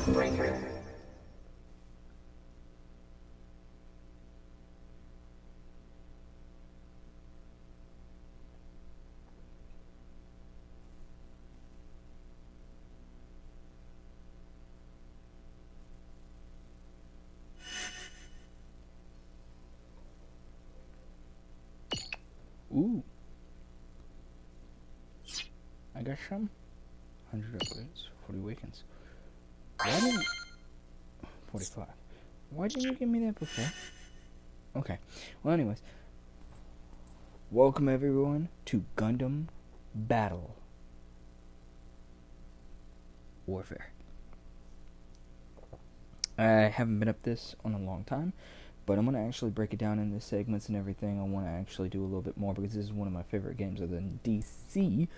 Breaker. Ooh. I got some. 100 upgrades, 40 awakens. Why didn't... 45. Why didn't you give me that before? Okay. Well, anyways. Welcome, everyone, to Gundam Battle Warfare. I haven't been up this on a long time, but I'm going to actually break it down into segments and everything. I want to actually do a little bit more because this is one of my favorite games other than DC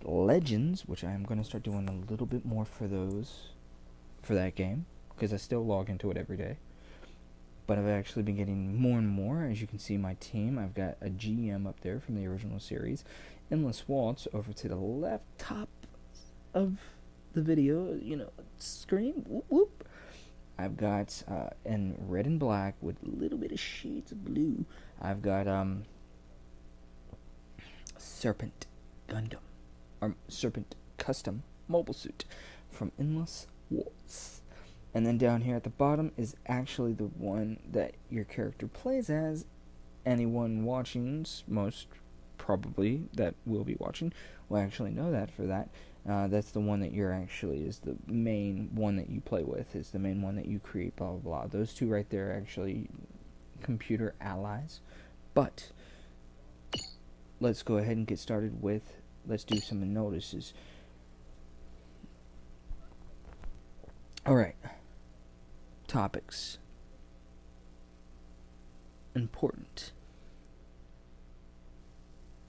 Legends, which I am going to start doing a little bit more for that game, because I still log into it every day. But I've actually been getting more and more. As you can see, my team, I've got a GM up there from the original series, Endless Waltz over to the left top of the video, screen, whoop whoop. I've got, in red and black with a little bit of shades of blue, I've got, Serpent Gundam, or Serpent Custom Mobile Suit from Endless Waltz. And then down here at the bottom is actually the one that your character plays as. Anyone watching, most probably that will be watching, will actually know that for that. That's the one that you're actually, is the main one that you play with, is the main one that you create, blah, blah, blah. Those two right there are actually computer allies. But let's go ahead and get started with, let's do some notices. Alright. Topics. Important.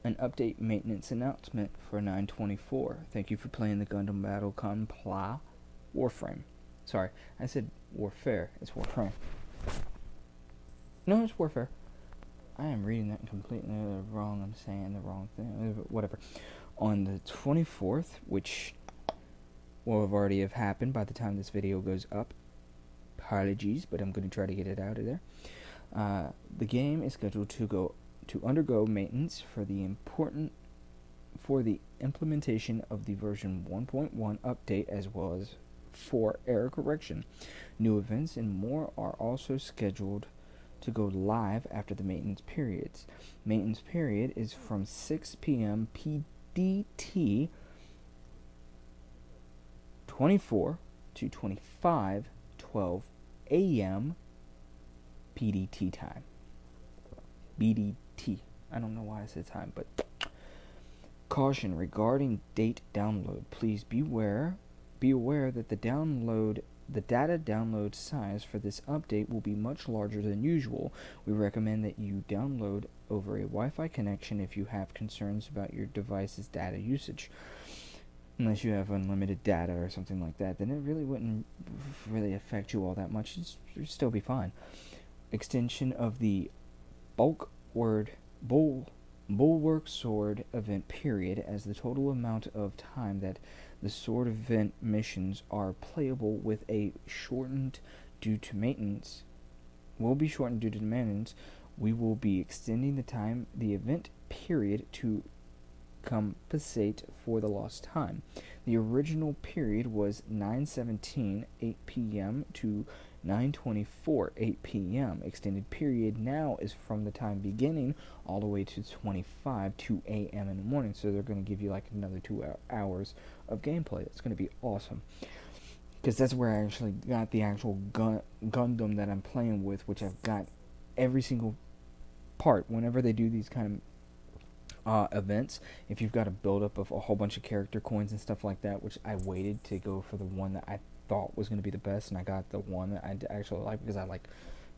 An update maintenance announcement for 924. Thank you for playing the Gundam Battle Compla Warframe. Sorry, I said Warfare. It's Warframe. No, it's Warfare. I am reading that completely wrong. I'm saying the wrong thing. Whatever. On the 24th, which will have already have happened by the time this video goes up. Apologies, but I'm going to try to get it out of there. The game is scheduled to undergo maintenance for the implementation of the version 1.1 update, as well as for error correction. New events and more are also scheduled to go live after the maintenance periods. Maintenance period is from 6 p.m. PDT 24 to 25:12 a.m. PDT time. BDT. I don't know why I said time, but caution regarding date download. Please be aware that the data download size for this update will be much larger than usual. We recommend that you download over a Wi-Fi connection if you have concerns about your device's data usage. Unless you have unlimited data or something like that, then it really wouldn't really affect you all that much. It'd still be fine. Extension of the Bulwark Sword event period, as the total amount of time that the sword event missions are playable will be shortened due to maintenance. We will be extending the event period to compensate for the lost time. The original period was 9:17 8 p.m. to 9:24 8 p.m. Extended period now is from the time beginning all the way to 2 a.m. in the morning. So they're going to give you like another 2 hours of gameplay. That's going to be awesome. Because that's where I actually got the actual Gundam that I'm playing with, which I've got every single part. Whenever they do these kind of events, if you've got a buildup of a whole bunch of character coins and stuff like that, which I waited to go for the one that I thought was going to be the best, and I got the one that I actually like because I like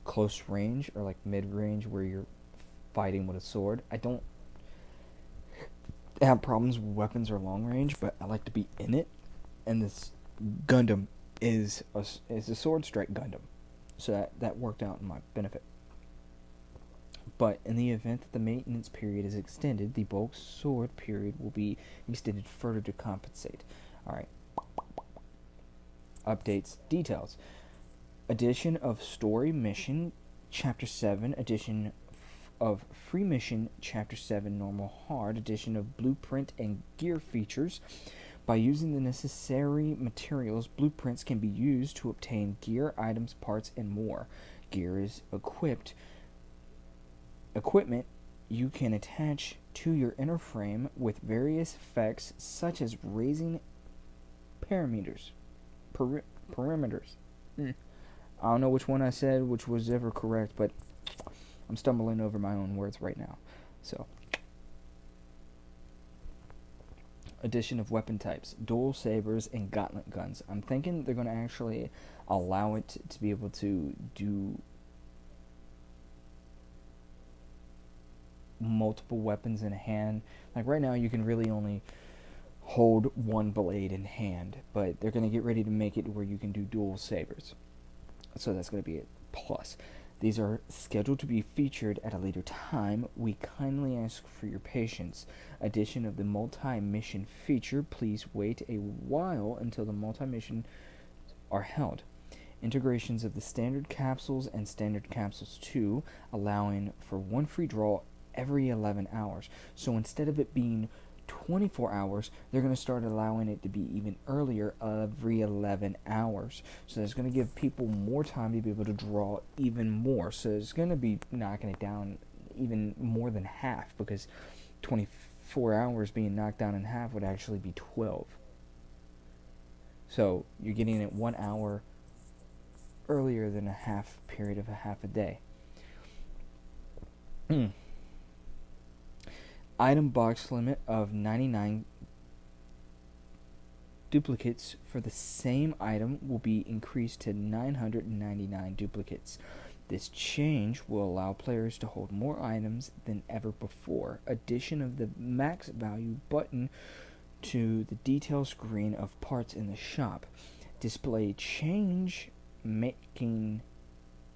close range or like mid range where you're fighting with a sword. I don't have problems with weapons or long range, but I like to be in it, and this Gundam is a sword strike Gundam, so that worked out in my benefit. But in the event that the maintenance period is extended, the bulk sword period will be extended further to compensate. Alright. updates details. Addition of Story Mission Chapter 7, addition of Free Mission Chapter 7 Normal Hard, addition of Blueprint and Gear features. By using the necessary materials, blueprints can be used to obtain gear, items, parts, and more. Gear is equipment you can attach to your inner frame with various effects such as raising perimeters. I don't know which one I said, which was ever correct, but I'm stumbling over my own words right now. So, addition of weapon types, dual sabers and gauntlet guns. I'm thinking they're going to actually allow it to be able to do multiple weapons in hand. Like right now you can really only hold one blade in hand, but they're going to get ready to make it where you can do dual sabers. So that's going to be a plus. These are scheduled to be featured at a later time. We kindly ask for your patience. Addition of the multi-mission feature. Please wait a while until the multi-mission are held. Integrations of the standard capsules and standard capsules 2, allowing for one free draw every 11 hours. So instead of it being 24 hours, they're going to start allowing it to be even earlier, every 11 hours. So it's going to give people more time to be able to draw even more. So it's going to be knocking it down even more than half, because 24 hours being knocked down in half would actually be 12. So you're getting it 1 hour earlier than a half period of a half a day. Item box limit of 99 duplicates for the same item will be increased to 999 duplicates. This change will allow players to hold more items than ever before. Addition of the max value button to the detail screen of parts in the shop. Display change making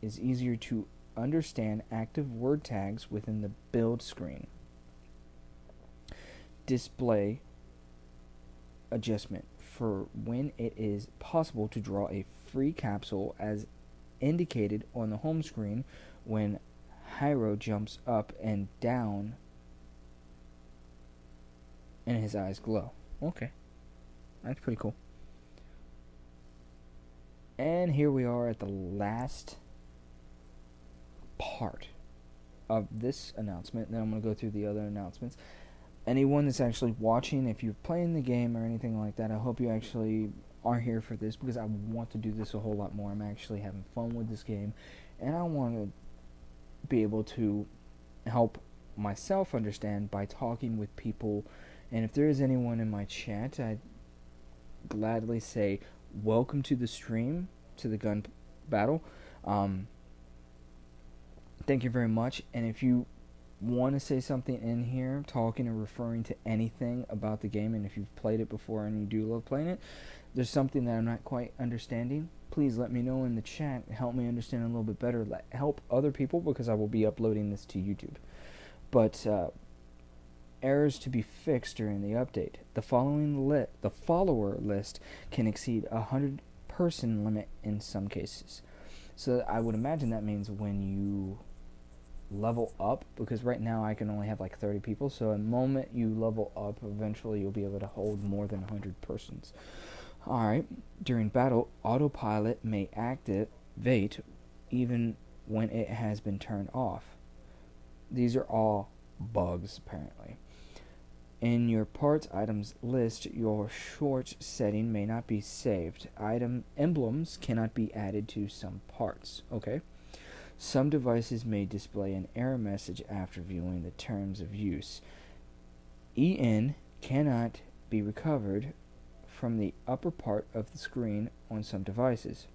is easier to understand active word tags within the build screen. Display adjustment for when it is possible to draw a free capsule as indicated on the home screen when Hyro jumps up and down and his eyes glow. Okay, that's pretty cool. And here we are at the last part of this announcement. Then I'm going to go through the other announcements. Anyone that's actually watching, if you're playing the game or anything like that, I hope you actually are here for this, because I want to do this a whole lot more. I'm actually having fun with this game, and I want to be able to help myself understand by talking with people. And if there is anyone in my chat, I'd gladly say welcome to the stream, to the gun battle. Thank you very much. And if you want to say something in here, talking or referring to anything about the game, and if you've played it before and you do love playing it, there's something that I'm not quite understanding, please let me know in the chat. Help me understand a little bit better. Help other people, because I will be uploading this to YouTube. But errors to be fixed during the update. The follower list can exceed 100-person limit in some cases. So I would imagine that means when you level up, because right now I can only have like 30 people, so the moment you level up, eventually you'll be able to hold more than 100 persons. Alright, during battle, autopilot may activate even when it has been turned off. These are all bugs, apparently. In your parts items list, your short setting may not be saved. Item emblems cannot be added to some parts. Okay. Some devices may display an error message after viewing the terms of use. EN cannot be recovered from the upper part of the screen on some devices.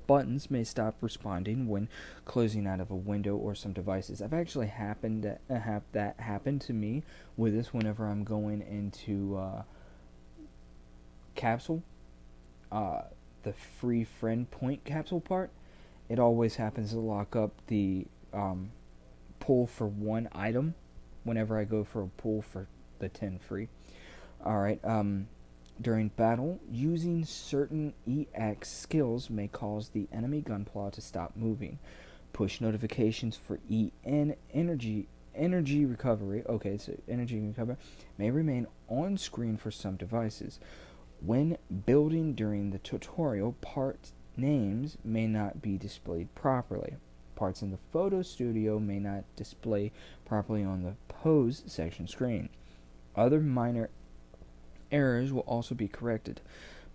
Buttons may stop responding when closing out of a window or some devices. I've actually happened to have that happen to me with this whenever I'm going into capsule, the free friend point capsule part. It always happens to lock up the pull for one item whenever I go for a pull for the 10 free. Alright, During battle, using certain EX skills may cause the enemy gunpla to stop moving. Push notifications for EN energy recovery. Okay, so energy recovery may remain on screen for some devices. When building during the tutorial, part names may not be displayed properly. Parts in the photo studio may not display properly on the pose section screen. Other minor errors will also be corrected.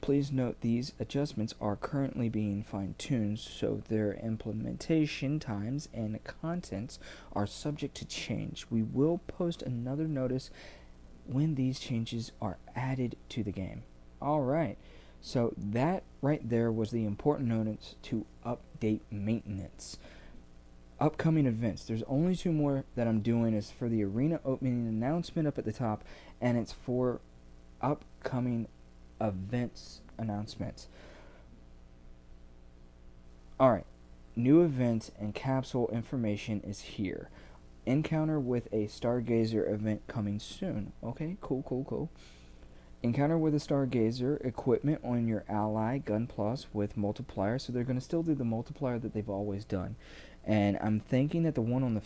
Please note these adjustments are currently being fine-tuned, so their implementation times and contents are subject to change. We will post another notice when these changes are added to the game. Alright, so that right there was the important notice to update maintenance. Upcoming events. There's only two more that I'm doing. Is for the arena opening announcement up at the top, and it's for upcoming events announcements. Alright, new event and capsule information is here. Encounter with a Stargazer event coming soon. Okay, cool. Encounter with a Stargazer equipment on your ally Gun Plus with multiplier. So they're going to still do the multiplier that they've always done. And I'm thinking that the one on the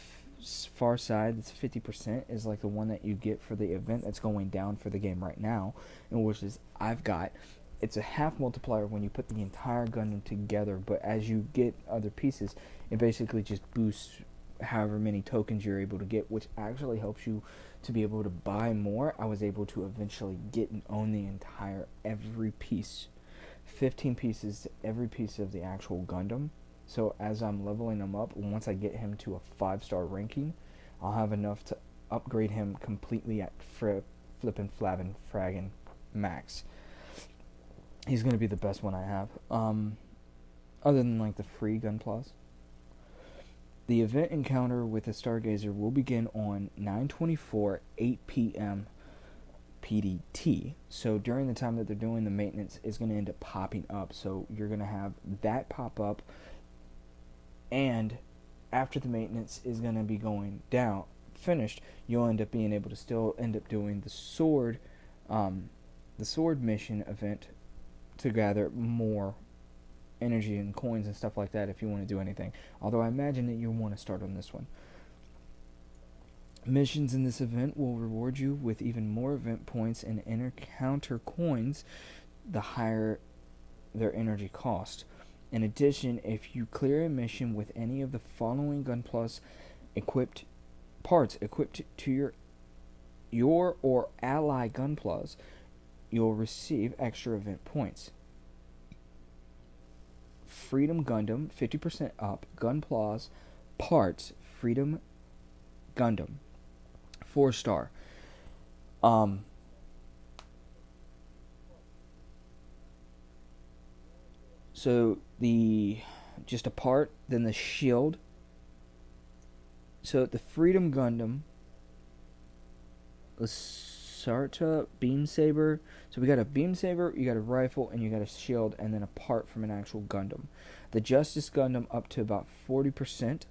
far side that's 50% is like the one that you get for the event that's going down for the game right now, in which is I've got. It's a half multiplier when you put the entire Gundam together, but as you get other pieces, it basically just boosts however many tokens you're able to get, which actually helps you to be able to buy more. I was able to eventually get and own the entire every piece, 15 pieces, every piece of the actual Gundam. So as I'm leveling him up, once I get him to a 5-star ranking, I'll have enough to upgrade him completely at flippin' flabbin' fraggin' max. He's going to be the best one I have. Other than like the free Gun Plus. The event encounter with the Stargazer will begin on 9/24, 8 p.m. PDT. So during the time that they're doing the maintenance, it's going to end up popping up. So you're going to have that pop up, and after the maintenance is going to be going down, finished, you'll end up being able to still end up doing the sword mission event to gather more energy and coins and stuff like that if you want to do anything. Although I imagine that you'll want to start on this one. Missions in this event will reward you with even more event points and encounter coins the higher their energy cost. In addition, if you clear a mission with any of the following Gun Plus parts equipped to your or ally Gun Plus, you'll receive extra event points. Freedom Gundam, 50% up. Gun Plus parts, Freedom Gundam, 4-star. So just a part, then the shield. So the Freedom Gundam, the Sarta Beam Saber. So we got a Beam Saber, you got a rifle, and you got a shield, and then a part from an actual Gundam. The Justice Gundam up to about 40%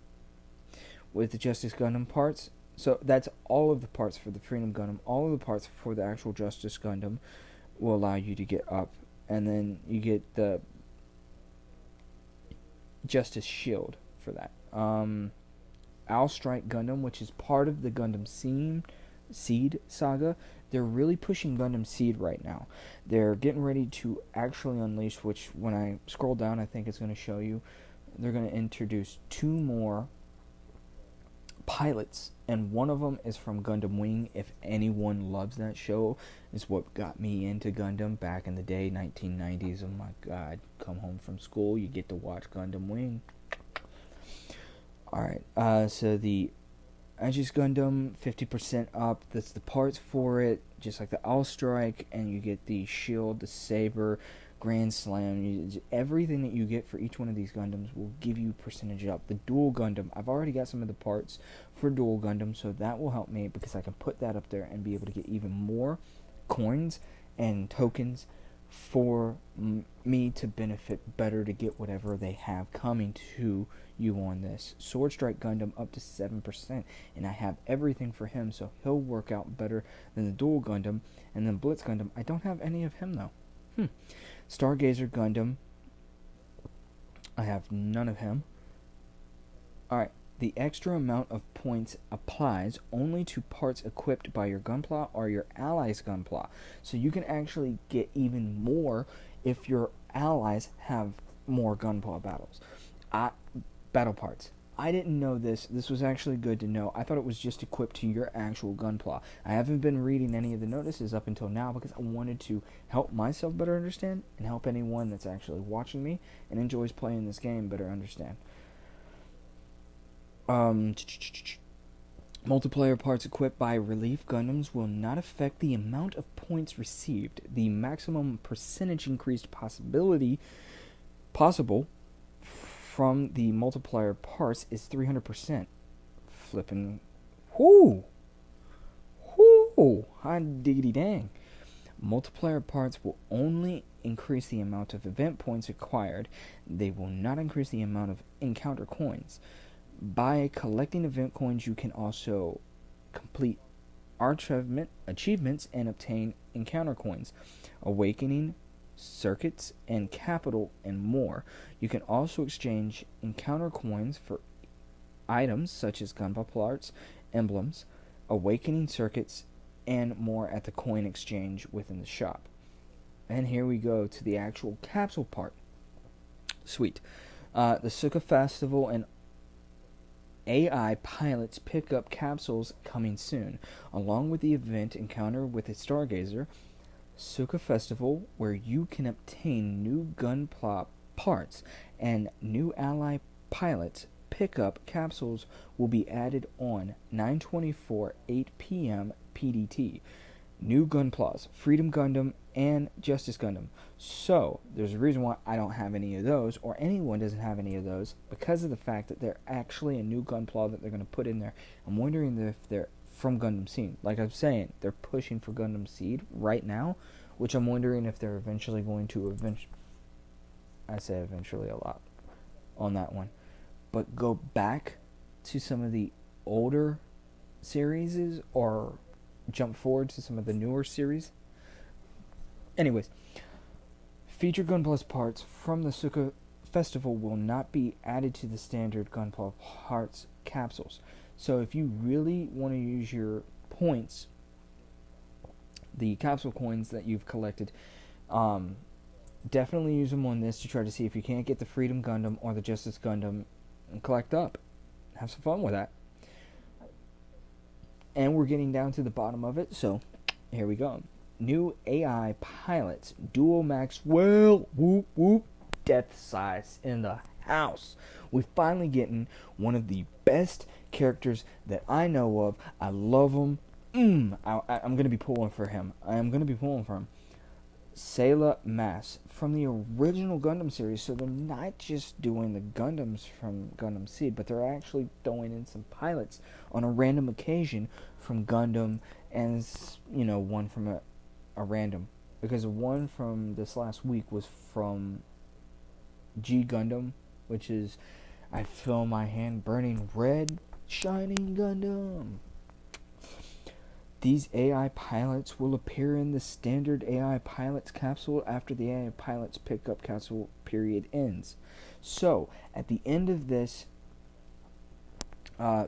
with the Justice Gundam parts. So that's all of the parts for the Freedom Gundam. All of the parts for the actual Justice Gundam will allow you to get up. And then you get the Justice Shield for that. Owl Strike Gundam, which is part of the Gundam Seed saga. They're really pushing Gundam Seed right now. They're getting ready to actually unleash, which when I scroll down, I think it's going to show you. They're going to introduce 2 more pilots, and one of them is from Gundam Wing. If anyone loves that show, it's what got me into Gundam back in the day, 1990s. Oh my god, come home from school, you get to watch Gundam Wing. Alright, so the Aegis Gundam, 50% up. That's the parts for it, just like the Owl Strike, and you get the shield, the saber, Grand Slam. Everything that you get for each one of these Gundams will give you percentage up. The Dual Gundam, I've already got some of the parts for Dual Gundam, so that will help me because I can put that up there and be able to get even more coins and tokens for me to benefit better to get whatever they have coming to you on this. Sword Strike Gundam up to 7%, and I have everything for him, so he'll work out better than the Dual Gundam. And then Blitz Gundam, I don't have any of him though. Stargazer Gundam, I have none of him. Alright, the extra amount of points applies only to parts equipped by your Gunpla or your allies' Gunpla. So you can actually get even more if your allies have more Gunpla battle parts. I didn't know this. This was actually good to know. I thought it was just equipped to your actual Gunpla. I haven't been reading any of the notices up until now because I wanted to help myself better understand and help anyone that's actually watching me and enjoys playing this game better understand. Multiplayer parts equipped by Relief Gundams will not affect the amount of points received. The maximum percentage increased possible from the multiplier parts is 300%. Flippin'. Whoo! Hot diggity dang. Multiplier parts will only increase the amount of event points acquired. They will not increase the amount of encounter coins. By collecting event coins, you can also complete achievements and obtain encounter coins, awakening, circuits, and capital, and more. You can also exchange encounter coins for items such as Gunpla parts, emblems, awakening circuits, and more at the coin exchange within the shop. And here we go to the actual capsule part. Sweet. The Sukkah Festival and AI pilots pick up capsules coming soon, along with the event encounter with a Stargazer. Sukkah Festival, where you can obtain new Gunpla parts and new ally pilots pickup capsules, will be added on 9/24, 8 p.m. PDT. New Gunplas, Freedom Gundam, and Justice Gundam. So, there's a reason why I don't have any of those, or anyone doesn't have any of those, because of the fact that they're actually a new Gunpla that they're going to put in there. I'm wondering if they're from Gundam Seed. Like I'm saying, they're pushing for Gundam Seed right now, which I'm wondering if they're eventually going to I say eventually a lot on that one. But go back to some of the older series or jump forward to some of the newer series. Anyways, feature Gunpla parts from the Sukkah Festival will not be added to the standard Gunpla parts capsules. So if you really want to use your points, the capsule coins that you've collected, definitely use them on this to try to see if you can't get the Freedom Gundam or the Justice Gundam and collect up. Have some fun with that. And we're getting down to the bottom of it, so here we go. New AI pilots, Dual Maxwell, whoop whoop, death size in the house. We're finally getting one of the best characters that I know of. I love him. I'm going to be pulling for him. Sayla Mass from the original Gundam series. So they're not just doing the Gundams from Gundam Seed, but they're actually throwing in some pilots on a random occasion from Gundam, and one from a random, because one from this last week was from G Gundam, which is, I feel my hand burning red, shining Gundam. These AI pilots will appear in the standard AI pilots capsule after the AI pilots pickup capsule period ends. So, at the end of this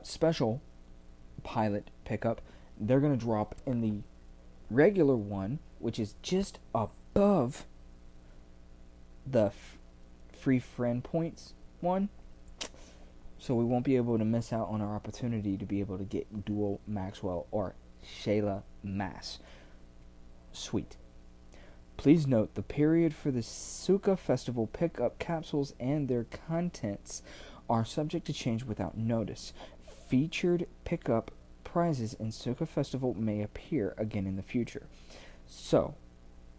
special pilot pickup, they're going to drop in the regular one, which is just above the free friend points one. So we won't be able to miss out on our opportunity to be able to get Dual Maxwell or Sayla Mass. Sweet. Please note the period for the Sukkah Festival pickup capsules and their contents are subject to change without notice. Featured pickup prizes in Sukkah Festival may appear again in the future. So,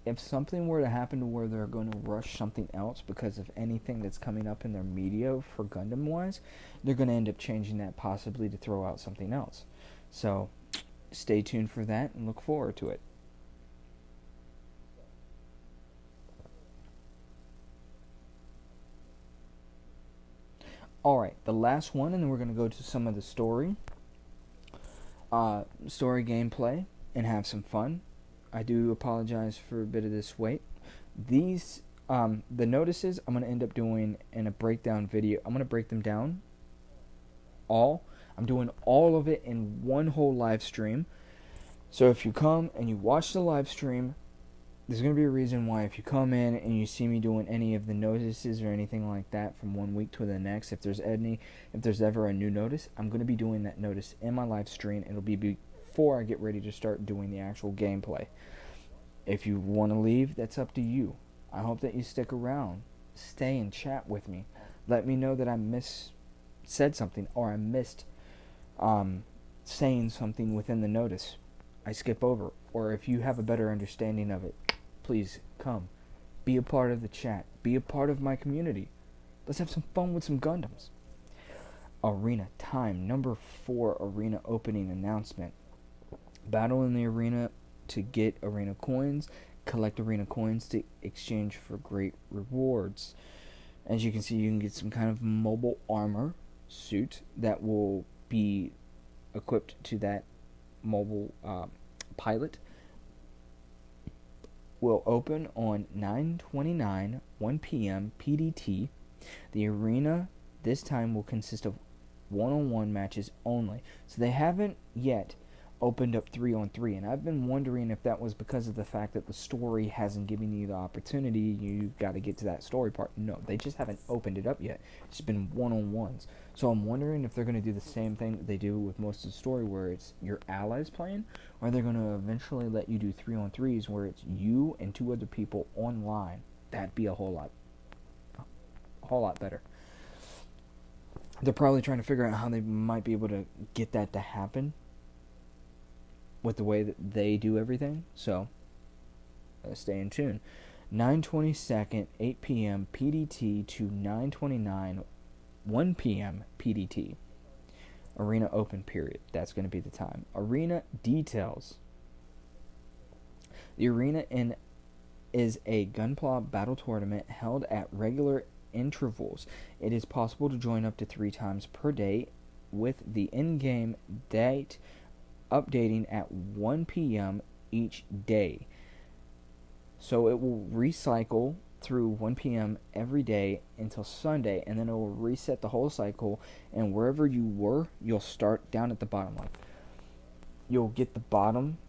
if something were to happen to where they're going to rush something else because of anything that's coming up in their media for Gundam wise, they're going to end up changing that possibly to throw out something else. So, stay tuned for that and look forward to it. Alright, the last one, and then we're going to go to some of the story gameplay, and have some fun. I do apologize for a bit of this wait. These, the notices, I'm going to end up doing in a breakdown video. I'm going to break them down all. I'm doing all of it in one whole live stream. So if you come and you watch the live stream, there's going to be a reason why if you come in and you see me doing any of the notices or anything like that from one week to the next, if there's ever a new notice, I'm going to be doing that notice in my live stream. It'll be before I get ready to start doing the actual gameplay. If you want to leave, that's up to you. I hope that you stick around. Stay and chat with me. Let me know that I said something or I missed saying something within the notice I skip over. Or if you have a better understanding of it, please come. Be a part of the chat. Be a part of my community. Let's have some fun with some Gundams. Arena time. Number 4 arena opening announcement. Battle in the arena to get arena coins. Collect arena coins to exchange for great rewards. As you can see, you can get some kind of mobile armor suit that will be equipped to that mobile pilot. Will open on 9/29, 1 p.m. PDT. The arena this time will consist of one-on-one matches only. So they haven't yet opened up 3-on-3, and I've been wondering if that was because of the fact that the story hasn't given you the opportunity. You got to get to that story part. No, they just haven't opened it up yet. It's been one-on-ones. So I'm wondering if they're going to do the same thing that they do with most of the story, where it's your allies playing, or they're going to eventually let you do 3-on-3s where it's you and 2 other people online. That'd be a whole lot better. They're probably trying to figure out how they might be able to get that to happen with the way that they do everything. So stay in tune. 9/22, 8 p.m. PDT to 9/29, 1 p.m. PDT. Arena open period. That's going to be the time. Arena details. The arena is a Gunpla battle tournament held at regular intervals. It is possible to join up to 3 times per day, with the in-game date updating at 1 p.m. each day. So it will recycle through 1 p.m. every day until Sunday, and then it will reset the whole cycle, and wherever you were, you'll start down at the bottom. Like, you'll get the bottom,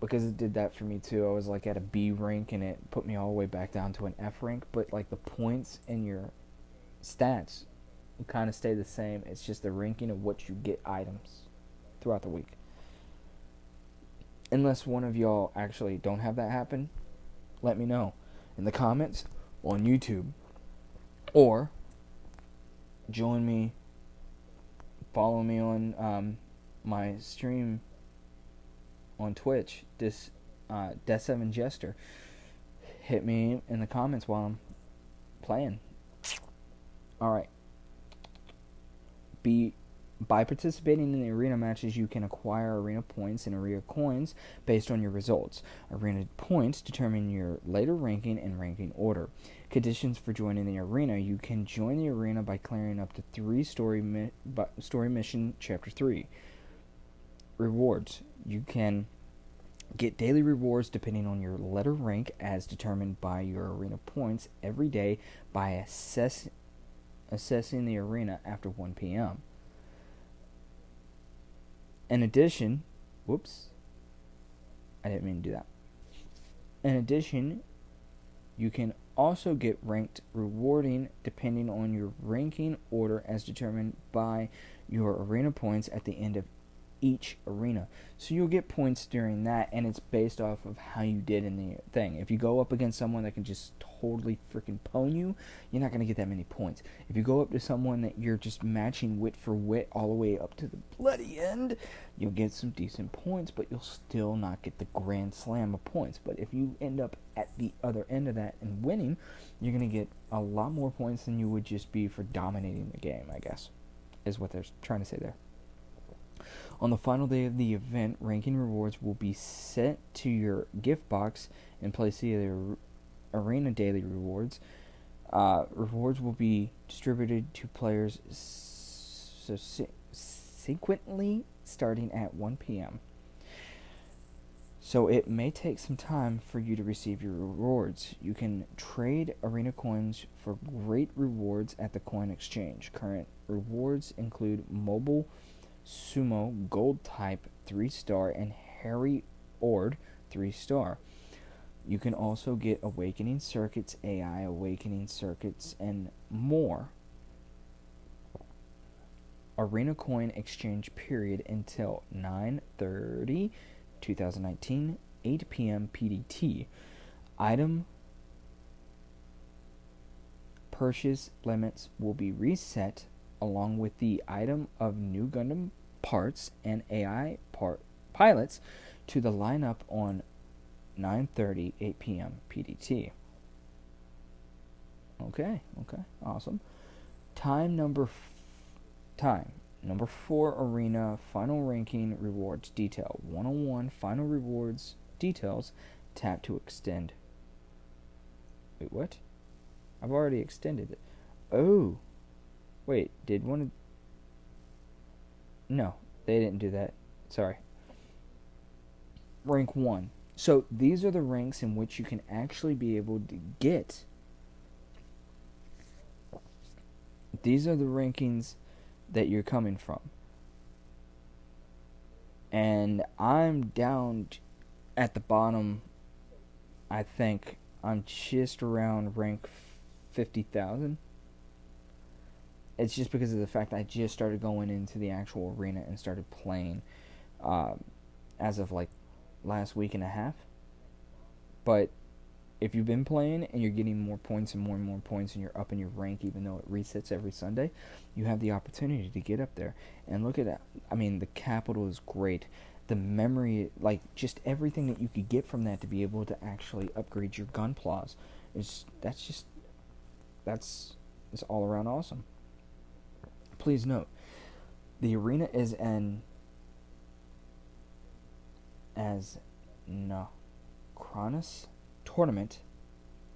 because it did that for me too. I was like at a B rank, and it put me all the way back down to an F rank, but like the points and your stats kind of stay the same. It's just the ranking of what you get items throughout the week. Unless one of y'all actually don't have that happen, let me know in the comments on YouTube, or join me, follow me on my stream on Twitch, this Death7 Jester. Hit me in the comments while I'm playing. Alright. By participating in the arena matches, you can acquire arena points and arena coins based on your results. Arena points determine your later ranking and ranking order. Conditions for joining the arena: you can join the arena by clearing up to 3 story mission chapter 3. Rewards: you can get daily rewards depending on your letter rank, as determined by your arena points every day by assessing the arena after 1 p.m. In addition, I didn't mean to do that. In addition, you can also get ranked rewarding depending on your ranking order, as determined by your arena points at the end of each arena. So you'll get points during that, and it's based off of how you did in the thing. If you go up against someone that can just totally freaking pwn you, you're not going to get that many points. If you go up to someone that you're just matching wit for wit all the way up to the bloody end, you'll get some decent points, but you'll still not get the grand slam of points. But if you end up at the other end of that and winning, you're going to get a lot more points than you would just be for dominating the game, I guess, is what they're trying to say there. On the final day of the event, ranking rewards will be sent to your gift box in place of the arena daily rewards. Rewards will be distributed to players sequentially starting at 1 p.m. So it may take some time for you to receive your rewards. You can trade arena coins for great rewards at the coin exchange. Current rewards include Mobile Sumo Gold Type 3-star and Harry Ord 3-star. You can also get Awakening Circuits, AI Awakening Circuits, and more. Arena coin exchange period until 9:30 2019, 8 p.m. PDT. Item purchase limits will be reset along with the item of new Gundam parts and AI pilots to the lineup on 9:30, 8 p.m. PDT. Okay, awesome. Time number 4 arena final ranking rewards detail 101 final rewards details. Tap to extend. Wait, what? I've already extended it. Oh, wait, did one of... No, they didn't do that. Sorry. Rank 1. So these are the ranks in which you can actually be able to get. These are the rankings that you're coming from. And I'm down at the bottom. I think I'm just around rank 50,000. It's just because of the fact I just started going into the actual arena and started playing as of like last week and a half. But if you've been playing and you're getting more points and more points and you're up in your rank, even though it resets every Sunday, you have the opportunity to get up there. And look at that. I mean, the capital is great. The memory, like just everything that you could get from that to be able to actually upgrade your gunplas that's all around awesome. Please note, the arena is an Chronos tournament,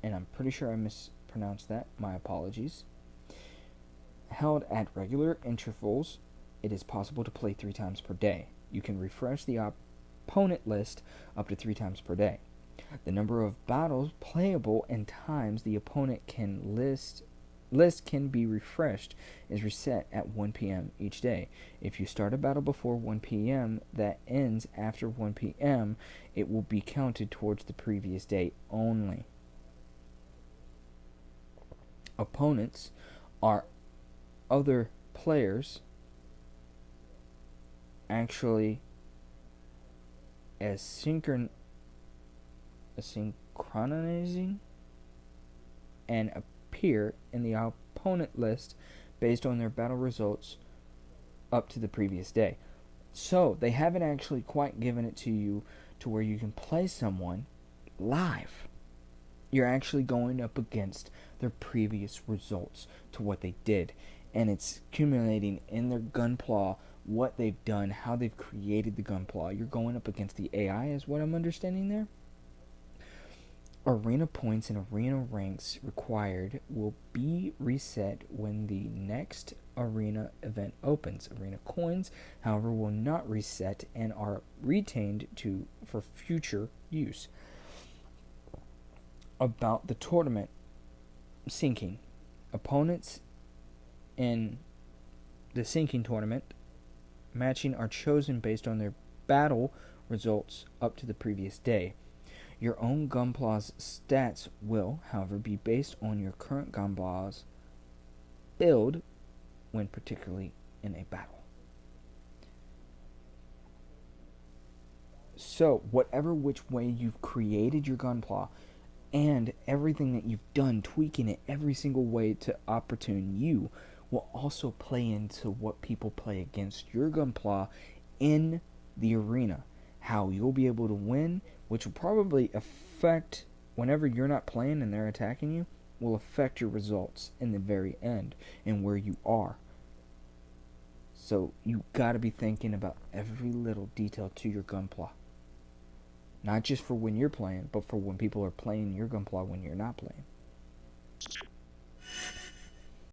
and I'm pretty sure I mispronounced that. My apologies. Held at regular intervals, it is possible to play 3 times per day. You can refresh the opponent list up to 3 times per day. The number of battles playable and times the opponent can list can be refreshed is reset at 1 p.m. each day. If you start a battle before 1 p.m. that ends after 1 p.m., it will be counted towards the previous day only. Opponents are other players actually synchronizing and appear in the opponent list based on their battle results up to the previous day. So they haven't actually quite given it to you to where you can play someone live. You're actually going up against their previous results to what they did, and it's accumulating in their gunpla what they've done, how they've created the gunpla. You're going up against the AI, is what I'm understanding there. Arena points and arena ranks required will be reset when the next arena event opens. Arena coins, however, will not reset and are retained for future use. About the tournament sinking. Opponents in the sinking tournament matching are chosen based on their battle results up to the previous day. Your own gunpla's stats will, however, be based on your current gunpla's build when particularly in a battle. So, whatever which way you've created your gunpla and everything that you've done, tweaking it every single way to opportune you, will also play into what people play against your gunpla in the arena. How you'll be able to win, which will probably affect, whenever you're not playing and they're attacking you, will affect your results in the very end and where you are. So you gotta be thinking about every little detail to your gunpla. Not just for when you're playing, but for when people are playing your gunpla when you're not playing.